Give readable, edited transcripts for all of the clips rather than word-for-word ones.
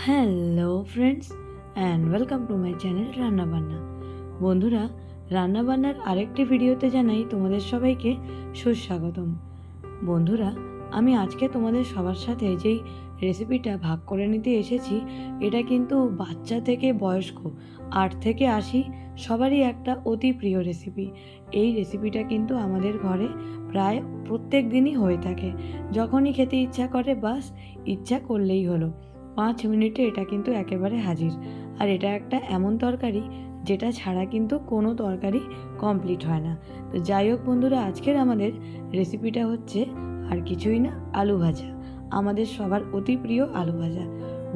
Hello friends and welcome to my channel রান্নাবান্না। বন্ধুরা, রান্নাবান্নার আরেকটি ভিডিওতে জানাই তোমাদের সবাইকে সুস্বাগতম। বন্ধুরা, আমি আজকে তোমাদের সবার সাথে যেই রেসিপিটা ভাগ করে নিতে এসেছি, এটা কিন্তু বাচ্চা থেকে বয়স্ক 8 থেকে 80 সবারই একটা অতি প্রিয় রেসিপি। এই রেসিপিটা কিন্তু আমাদের ঘরে প্রায় প্রত্যেক দিনই হয়ে থাকে। যখনই খেতে ইচ্ছা করে বাস ইচ্ছা করলেই হলো, 5 মিনিটে এটা কিন্তু একেবারে হাজির। আর এটা একটা এমন তরকারি যেটা ছাড়া কিন্তু কোনো তরকারি কমপ্লিট হয় না। তো যাই হোক বন্ধুরা, আজকের আমাদের রেসিপিটা হচ্ছে আর কিছুই না, আলু ভাজা। আমাদের সবার অতি প্রিয় আলু ভাজা।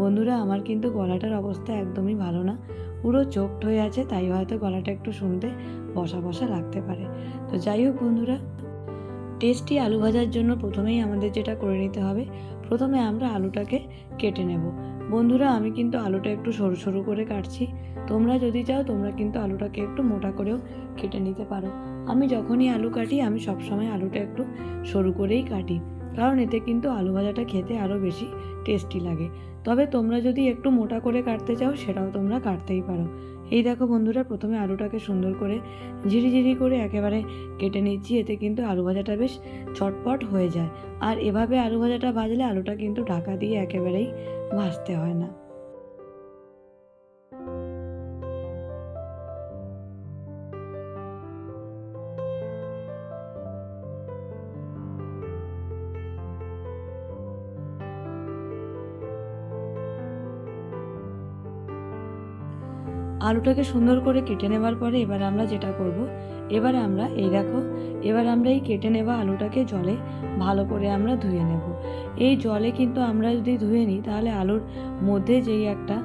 বন্ধুরা, আমার কিন্তু গলাটার অবস্থা একদমই ভালো না, পুরো চোখড হয়ে আছে, তাই হয়তো গলাটা একটু শুনতে বসা বসা লাগতে পারে। তো যাই হোক বন্ধুরা, টেস্টি আলু ভাজার জন্য প্রথমেই আমাদের যেটা করে নিতে হবে, প্রথমে আমরা আলুটাকে কেটে নেব। বন্ধুরা, আমি কিন্তু আলুটা একটু সরু সরু করে কাটছি। তোমরা যদি চাও তোমরা কিন্তু আলুটাকে একটু মোটা করেও কেটে নিতে পারো। আমি যখনই আলু কাটি আমি সবসময় আলুটা একটু সরু করেই কাটি, কারণ এতে কিন্তু আলু ভাজাটা খেতে আরও বেশি টেস্টি লাগে। তবে তোমরা যদি একটু মোটা করে কাটতে চাও সেটাও তোমরা কাটতেই পারো। এই দেখো বন্ধুরা, প্রথমে আলুটাকে সুন্দর করে ঝিরিঝিরি করে একেবারে কেটে নিচ্ছি। এতে কিন্তু আলু ভাজাটা বেশ চটপট হয়ে যায়। আর এভাবে আলু ভাজাটা ভাজলে আলুটা কিন্তু ঢাকা দিয়ে একেবারেই ভাজতে হয় না। আলুটাকে সুন্দর করে কেটে নেওয়ার পরে এবার আমরা যেটা করব, এবার আমরা এই দেখো, এবার আমরা এই কেটে নেওয়া আলুটাকে জলে ভালো করে আমরা ধুয়ে নেব। এই জলে কিন্তু আমরা যদি ধুয়ে নিই তাহলে আলুর মধ্যে যেই একটা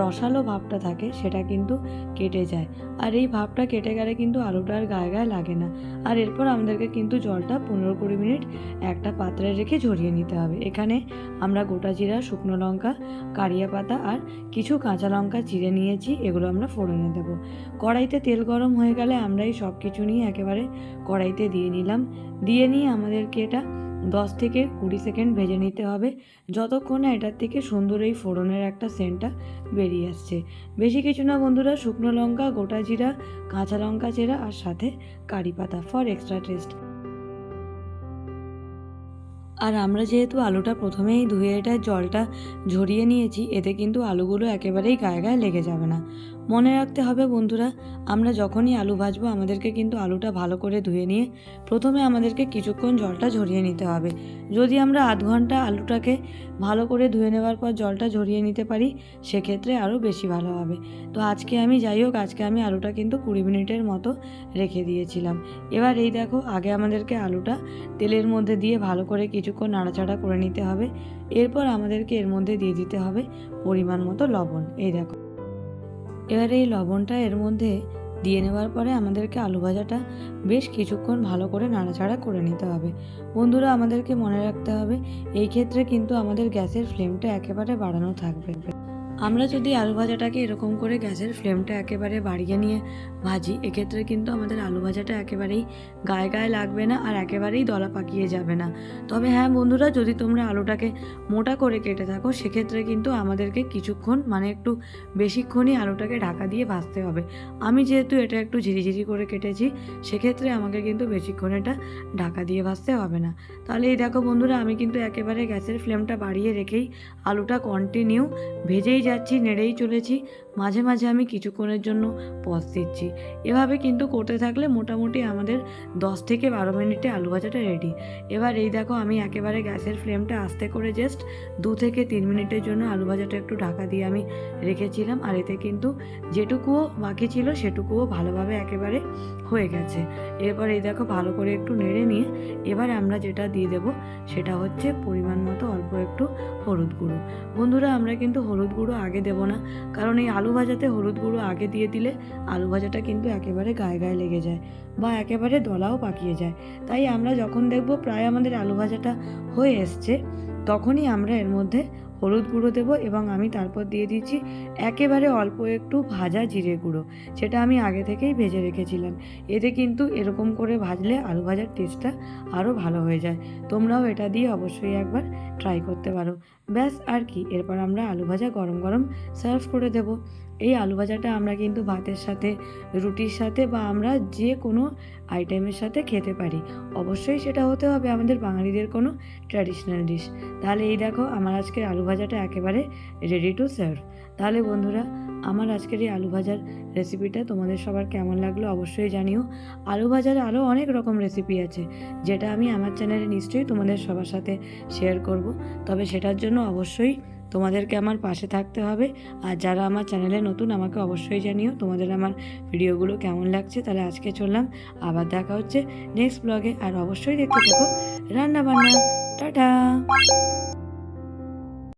রসালো ভাবটা থাকে সেটা কিন্তু কেটে যায়। আর এই ভাবটা কেটে গেলে কিন্তু আলুটা আর গায়ে গায়ে লাগে না। আর এরপর আমাদেরকে কিন্তু জলটা 15-20 মিনিট একটা পাত্রে রেখে ঝরিয়ে নিতে হবে। এখানে আমরা গোটা জিরা, শুকনো লঙ্কা, কারিয়া পাতা আর কিছু কাঁচা লঙ্কা চিড়ে নিয়েছি, এগুলো আমরা ফোড়নে দেবো। কড়াইতে তেল গরম হয়ে গেলে আমরা এই সব কিছু নিয়ে একেবারে কড়াইতে দিয়ে নিলাম। দিয়ে নিয়ে আমাদেরকে এটা 10 থেকে 20 সেকেন্ড ভেজে নিতে হবে, যতক্ষণ না এটার থেকে সুন্দর এই ফোড়নের একটা সেন্টটা বেরিয়ে আসছে। বেশি কিছু না বন্ধুরা, শুকনো লঙ্কা, গোটা জিরা, কাঁচা লঙ্কা চেরা আর সাথে কারি পাতা ফর এক্সট্রা টেস্ট। আর আমরা যেহেতু আলুটা প্রথমেই ধুয়ে এটা জলটা ঝরিয়ে নিয়েছি, এতে কিন্তু আলুগুলো একেবারেই গায়ে গায়ে লেগে যাবে না। মনে রাখতে হবে বন্ধুরা, আমরা যখনই আলু ভাজবো আমাদেরকে কিন্তু আলুটা ভালো করে ধুয়ে নিয়ে প্রথমে আমাদেরকে কিছুক্ষণ জলটা ঝরিয়ে নিতে হবে। যদি আমরা আধ ঘন্টা আলুটাকে ভালো করে ধুয়ে নেওয়ার পর জলটা ঝরিয়ে নিতে পারি সেক্ষেত্রে আরও বেশি ভালো হবে। তো আজকে আমি আলুটা কিন্তু 20 মিনিটের মতো রেখে দিয়েছিলাম। এবার এই দেখো, আগে আমাদেরকে আলুটা তেলের মধ্যে দিয়ে ভালো করে কিছুক্ষণ নাড়াচাড়া করে নিতে হবে। এরপর আমাদেরকে এর মধ্যে দিয়ে দিতে হবে পরিমাণ মতো লবণ। এই দেখো, এবার এই লবণটা এর মধ্যে দিয়ে নেওয়ার পরে আমাদেরকে আলু ভাজাটা বেশ কিছুক্ষণ ভালো করে নাড়াচাড়া করে নিতে হবে। বন্ধুরা, আমাদেরকে মনে রাখতে হবে এই ক্ষেত্রে কিন্তু আমাদের গ্যাসের ফ্লেমটা একেবারে বাড়ানো থাকবে। আমরা যদি আলু ভাজাটাকে এরকম করে গ্যাসের ফ্লেমটা একেবারে বাড়িয়ে নিয়ে ভাজি, এক্ষেত্রে কিন্তু আমাদের আলু ভাজাটা একেবারেই গায়ে গায়ে লাগবে না আর একেবারেই দলা পাকিয়ে যাবে না। তবে হ্যাঁ বন্ধুরা, যদি তোমরা আলুটাকে মোটা করে কেটে থাকো সেক্ষেত্রে কিন্তু আমাদেরকে কিছুক্ষণ একটু বেশিক্ষণই আলুটাকে ঢাকা দিয়ে ভাজতে হবে। আমি যেহেতু এটা একটু ঝিরিঝিরি করে কেটেছি সেক্ষেত্রে আমাকে কিন্তু বেশিক্ষণ এটা ঢাকা দিয়ে ভাজতে হবে না। তাহলে এই দেখো বন্ধুরা, আমি কিন্তু একেবারে গ্যাসের ফ্লেমটা বাড়িয়ে রেখেই আলুটা কন্টিনিউ ভেজেই যাচ্ছি, নেড়েই চলেছি, মাঝে মাঝে আমি কিছুক্ষণের জন্য পজ দিচ্ছি। এভাবে কিন্তু করতে থাকলে মোটামুটি আমাদের 10 থেকে 12 মিনিটে আলু ভাজাটা রেডি। এবার এই দেখো, আমি একেবারে গ্যাসের ফ্লেমটা আস্তে করে জাস্ট 2 থেকে 3 মিনিটের জন্য আলু ভাজাটা একটু ঢাকা দিয়ে আমি রেখেছিলাম। আর এতে কিন্তু যেটুকুও বাকি ছিল সেটুকুও ভালোভাবে একেবারে হয়ে গেছে। এরপর এই দেখো, ভালো করে একটু নেড়ে নিয়ে এবার আমরা যেটা দিয়ে দেবো সেটা হচ্ছে পরিমাণ মতো অল্প একটু হলুদ গুঁড়ো। বন্ধুরা, আমরা কিন্তু হলুদ গুঁড়ো আগে দেবো না, কারণ এই আলু ভাজাতে হলুদ গুঁড়ো আগে দিয়ে দিলে আলু ভাজাটা কিন্তু একেবারে গায়ে গায়ে লেগে যায় বা একেবারে দলাও পাকিয়ে যায়। তাই আমরা যখন দেখব প্রায় আমাদের আলু ভাজাটা হয়ে এসছে তখনই আমরা এর মধ্যে হলুদ গুঁড়ো দেবো এবং আমি তারপর দিয়ে দিচ্ছি একেবারে অল্প একটু ভাজা জিরে গুঁড়ো, সেটা আমি আগে থেকেই ভেজে রেখেছিলাম। এতে কিন্তু এরকম করে ভাজলে আলু ভাজার টেস্টটা আরও ভালো হয়ে যায়। তোমরাও এটা দিয়ে অবশ্যই একবার ট্রাই করতে পারো। ব্যাস আর কি, এরপর আমরা আলু ভাজা গরম গরম সার্ভ করে দেব। এই আলু ভাজাটা আমরা কিন্তু ভাতের সাথে, রুটির সাথে বা আমরা যে কোনো আইটেমের সাথে খেতে পারি। অবশ্যই সেটা হতে হবে আমাদের বাঙালিদের কোনো ট্র্যাডিশনাল ডিশ। তাহলে এই দেখো আমার আজকের আলু ভাজাটা একেবারে রেডি টু সার্ভ। তাহলে বন্ধুরা, আমার আজকের এই আলু ভাজার রেসিপিটা তোমাদের সবার কেমন লাগলো অবশ্যই জানিও। আলু ভাজার আরও অনেক রকম রেসিপি আছে, যেটা আমি আমার চ্যানেলে নিশ্চয়ই তোমাদের সবার সাথে শেয়ার করব। তবে সেটার জন্য অবশ্যই তোমাদেরকে আমার পাশে থাকতে হবে। আর যারা আমার চ্যানেলে নতুন, আমাকে অবশ্যই জানিও তোমাদের আমার ভিডিওগুলো কেমন লাগছে। তাহলে আজকে চললাম, আবার দেখা হচ্ছে নেক্সট ব্লগে। আর অবশ্যই দেখতে থাকো রান্না বান্না। টাটা।